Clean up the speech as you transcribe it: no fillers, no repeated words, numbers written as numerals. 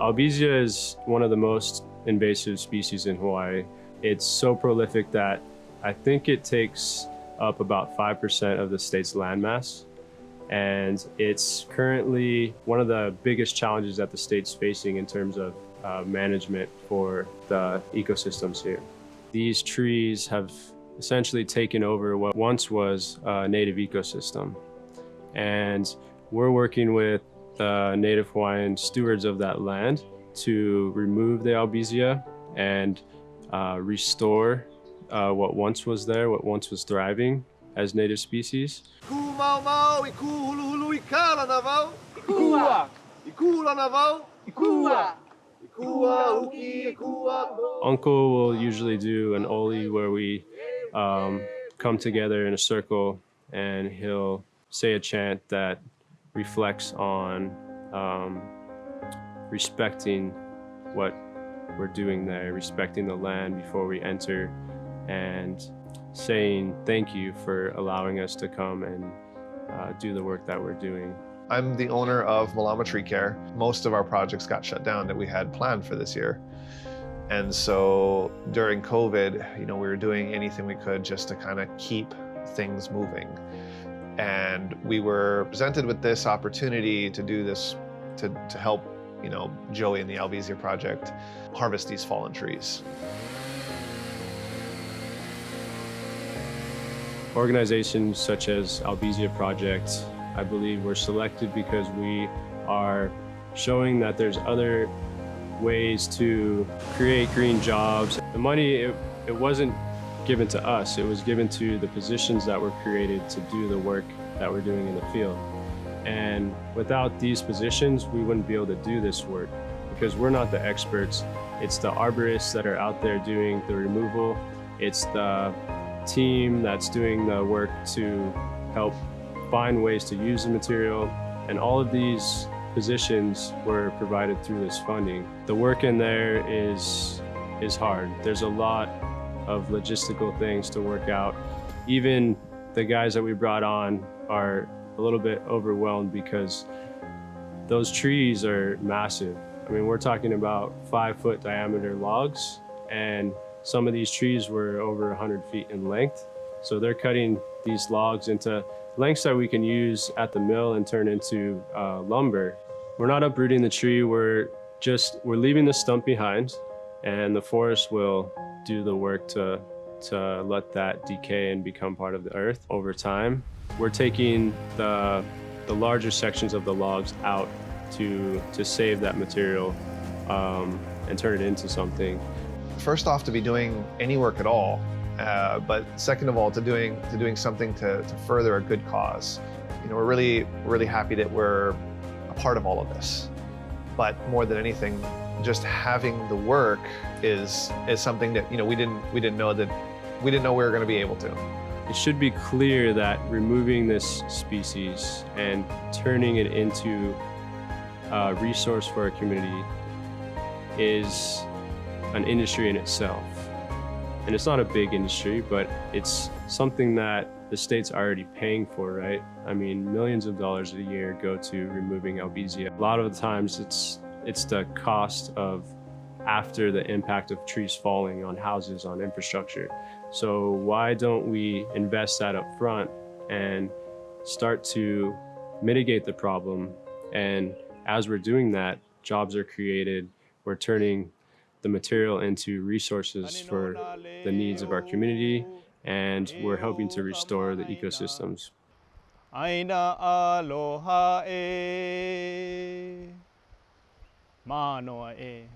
Albezia is one of the most invasive species in Hawaii. It's so prolific that I think it takes up about 5% of the state's landmass. And it's currently one of the biggest challenges that the state's facing in terms of management for the ecosystems here. These trees have essentially taken over what once was a native ecosystem. And we're working with the Native Hawaiian stewards of that land to remove the Albezia and restore what once was there, what once was thriving as native species. Uncle will usually do an oli where we come together in a circle, and he'll say a chant that reflects on respecting what we're doing there, respecting the land before we enter, and saying thank you for allowing us to come and do the work that we're doing. I'm the owner of Malama Tree Care. Most of our projects got shut down that we had planned for this year. And so during COVID, we were doing anything we could just to kind of keep things moving. And we were presented with this opportunity to do this, to help, Joey and the Albezia Project harvest these fallen trees. Organizations such as Albezia Project, I believe, were selected because we are showing that there's other ways to create green jobs. The money, it wasn't given to us, it was given to the positions that were created to do the work that we're doing in the field. And without these positions, we wouldn't be able to do this work because we're not the experts. It's the arborists that are out there doing the removal. It's the team that's doing the work to help find ways to use the material. And all of these positions were provided through this funding. The work in there is hard. There's a lot of logistical things to work out. Even the guys that we brought on are a little bit overwhelmed because those trees are massive. I mean, we're talking about 5-foot diameter logs, and some of these trees were over 100 feet in length. So they're cutting these logs into lengths that we can use at the mill and turn into lumber. We're not uprooting the tree, we're leaving the stump behind, and the forest will do the work to let that decay and become part of the earth over time. We're taking the larger sections of the logs out to save that material and turn it into something. First off, to be doing any work at all, but second of all, to doing something to further a good cause. We're really happy that we're a part of all of this. But more than anything, just having the work is something that we didn't know we were going to be able to. It should be clear that removing this species and turning it into a resource for our community is an industry in itself. And it's not a big industry, but it's something that the state's already paying for, right? I mean, millions of dollars a year go to removing Albezia. A lot of the times it's the cost of after the impact of trees falling on houses, on infrastructure. So why don't we invest that up front and start to mitigate the problem? And as we're doing that, jobs are created. We're turning the material into resources for the needs of our community, and we're helping to restore the ecosystems. Aina aloha e, manoa e.